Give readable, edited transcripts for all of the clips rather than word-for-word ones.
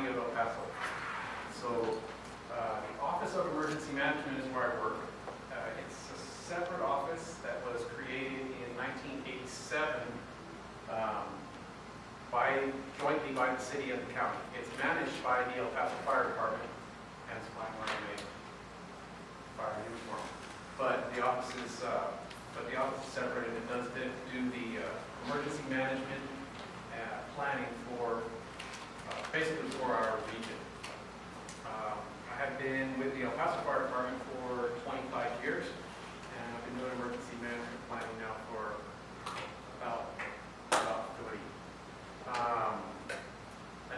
of El Paso. So the Office of Emergency Management is where I work. It's a separate office that was created in 1987 jointly by the city and the county. It's managed by the El Paso Fire Department, hence why I'm wearing a fire uniform. But the office is separated. It does do the emergency management planning for basically for our region. I have been with the El Paso Fire Department for 25 years, and I've been doing emergency management planning now for about 30.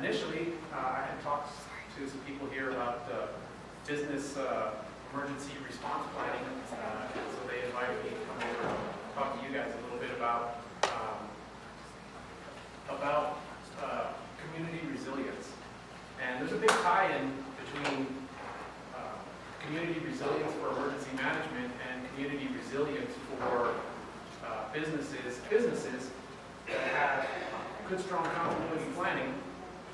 Initially, I had talked to some people here about business emergency response planning, and so they invited me to come over and talk to you guys a little bit about community resilience. And there's a big tie-in between community resilience for emergency management and community resilience for businesses that have good, strong continuity planning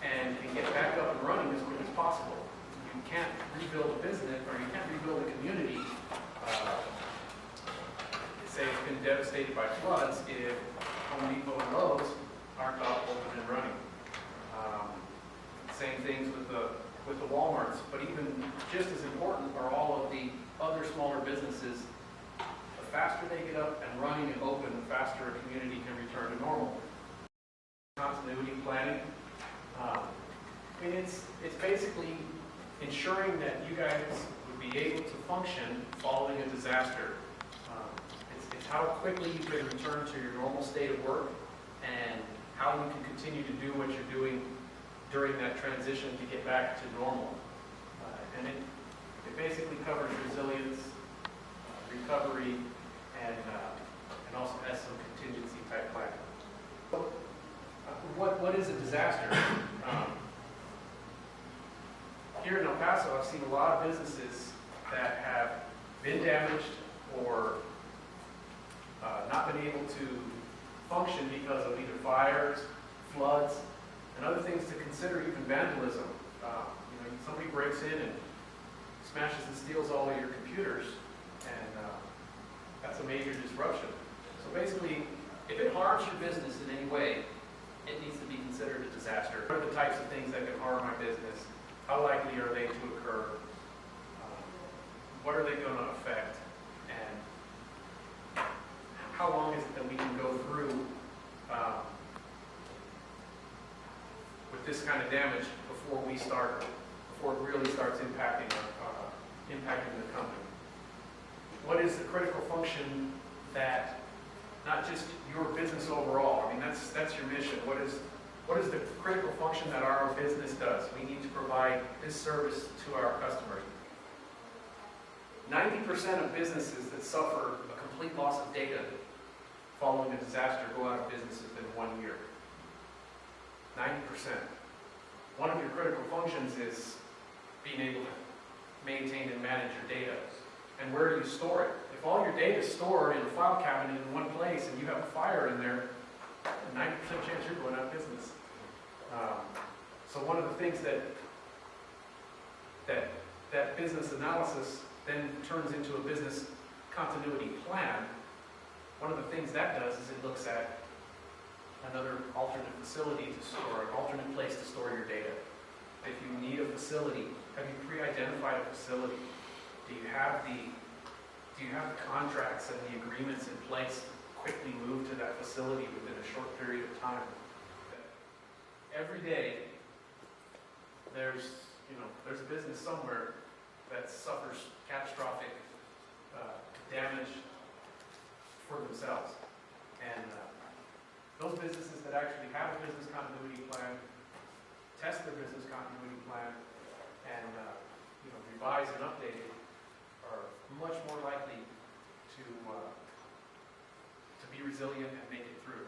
and can get back up and running as quick as possible. You can't rebuild a business, or you can't rebuild a community, say it's been devastated by floods, if Home Depot and Lowe's aren't up, open and running. Same things with the Walmarts, but even just as important are all of the other smaller businesses. The faster they get up and running and open, the faster a community can return to normal. Continuity planning. It's basically ensuring that you guys would be able to function following a disaster. It's how quickly you can return to your normal state of work and how you can continue to do what you're doing during that transition to get back to normal. And it basically covers resilience, recovery, and also has some contingency type planning. So, what is a disaster? Here in El Paso, I've seen a lot of businesses that have been damaged or not been able to function because of either fires, floods, and other things to consider, even vandalism. Somebody breaks in and smashes and steals all of your computers, and that's a major disruption. So basically, if it harms your business in any way, it needs to be considered a disaster. What are the types of things that can harm my business? How likely are they to occur? What are they going to affect? And how long is it that we can go through with this kind of damage before it really starts impacting the company? What is the critical function that, not just your business overall, I mean that's your mission. What is the critical function that our business does? We need to provide this service to our customers. 90% of businesses that suffer a complete loss of data following a disaster go out of business within 1 year. 90%. One of your critical functions is being able to maintain and manage your data. And where do you store it? If all your data is stored in a file cabinet in one place and you have a fire in there, 90% chance you're going out of business. So one of the things that business analysis then turns into a business continuity plan, one of the things that does is it looks at another alternate facility to store, an alternate place to store your data. If you need a facility, have you pre-identified a facility? Do you have the contracts and the agreements in place to quickly move to that facility within a short period of time? Every day, there's a business somewhere that suffers catastrophic damage for themselves. And those businesses that actually have a business continuity plan, test their business continuity plan, and revise and update it, are much more likely to be resilient and make it through.